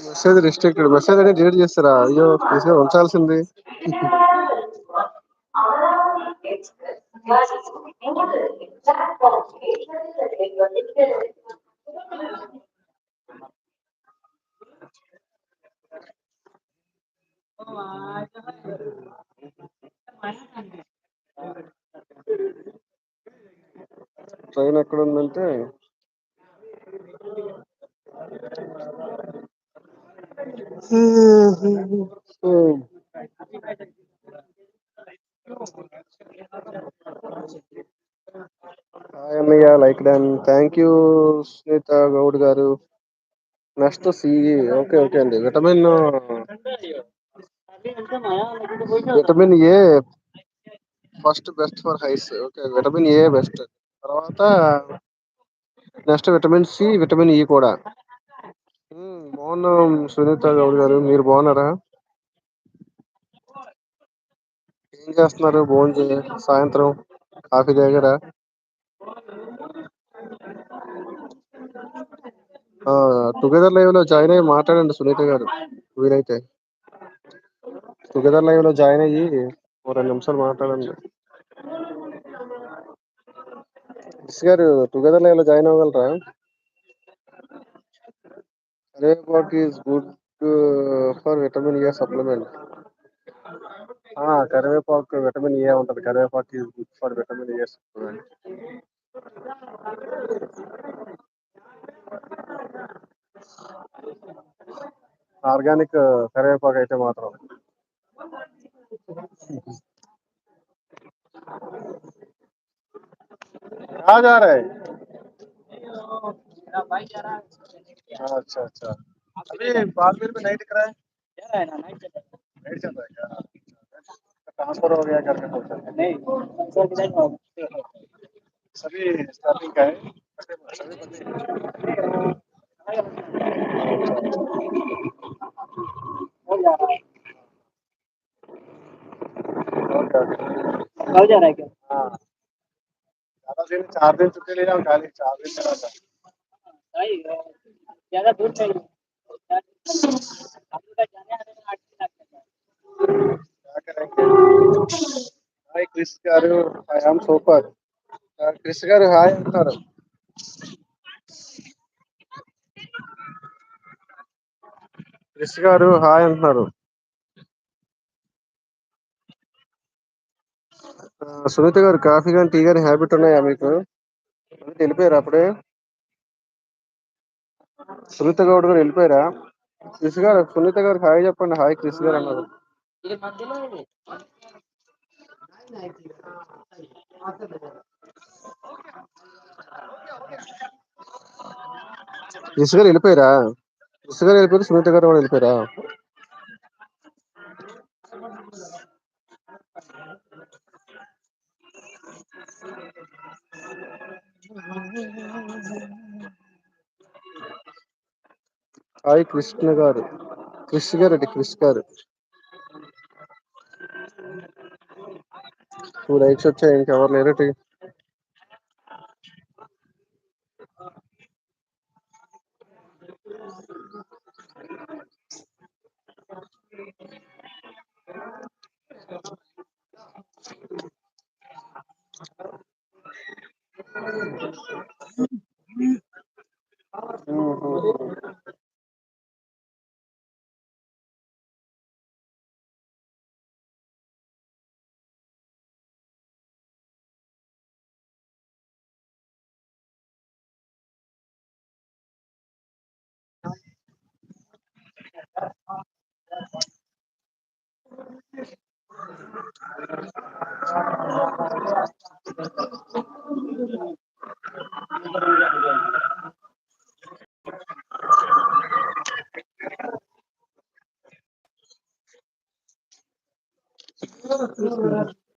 Message restricted message అని delete చేస్తారా? అయ్యో, తీసుకొని ఉంచాల్సింది. ట్రైన్ ఎక్కడ ఉందంటే హాయ్ అన్నయ్య, like done. Thank you Sunitha Goud గారు. నెక్స్ట్ సిఈ. ఓకే ఓకే అండి. Vitamin A first best for eyes. Okay, vitamin A best. తర్వాత next vitamin C, vitamin E కూడా. బాగున్నాం సునీత గౌడ్ గారు, మీరు బాగున్నారా? ఏం చేస్తున్నారు? సాయంత్రం కాఫీ తాగారా? టుగెదర్ లైవ్ లో జాయిన్ అయ్యి మాట్లాడండి సునీత గారు, వీలైతే. టుగెదర్ లైవ్ లో జాయిన్ అయ్యి ఓ 2 నిమిషాలు మాట్లాడండి. మిస్ గారు, టుగెదర్ లైవ్ లో జాయిన్ అవ్వగలరా? కరివేపాకు is good for vitamin A supplement. కరివేపాకు విటమిన్ ఏ ఉంటది. కరివేపాకు is good for vitamin A supplement. Organic కరివేపాకు అయితే మాత్రం. कहाँ जा रहा है? अच्छा अच्छा। अभी बाड़मेर में नहीं दिख रहा है। नाइट चल रहा है क्या? ट्रांसफर हो गया करके सोचा नहीं। सभी स्टार्टिंग का है। सभी बंदे कब जा रहा है क्या? हाँ, ज्यादा दिन 4 दिन छुट्टी ले जाओ, खाली 4 दिन चला था। भाई ज्यादा दूर नहीं है। हम लोग का जाने आने में 8 दिन लगता है। क्या करेंगे? హాయ్ క్రిస్ గారు, ఐ ఆమ్ సూపర్. క్రిస్ గారు హాయ్ అంటున్నారు. క్రిస్ గారు హాయ్ అంటున్నారు. సునీత గారు, కాఫీ కానీ టీ కానీ హ్యాబిట్ ఉన్నాయా మీకు? వెళ్ళిపోయారు అప్పుడే? సునీత గౌడ్ గారు వెళ్ళిపోయారా? క్రిస్ గారు, సునీత గారు హాయ్ చెప్పండి. హాయ్ క్రిస్ గారు అన్నారు. క్రిస్ గారు వెళ్ళిపోయారా? క్రిస్ గారు వెళ్ళిపోయారు, సునీత గారు కూడా వెళ్ళిపోయారా? హాయ్ కృష్ణ గారు, క్రిస్ గారు అంటే క్రిస్ గారు. 2 లైక్స్ వచ్చాయి, ఇంకెవరు లేరటి.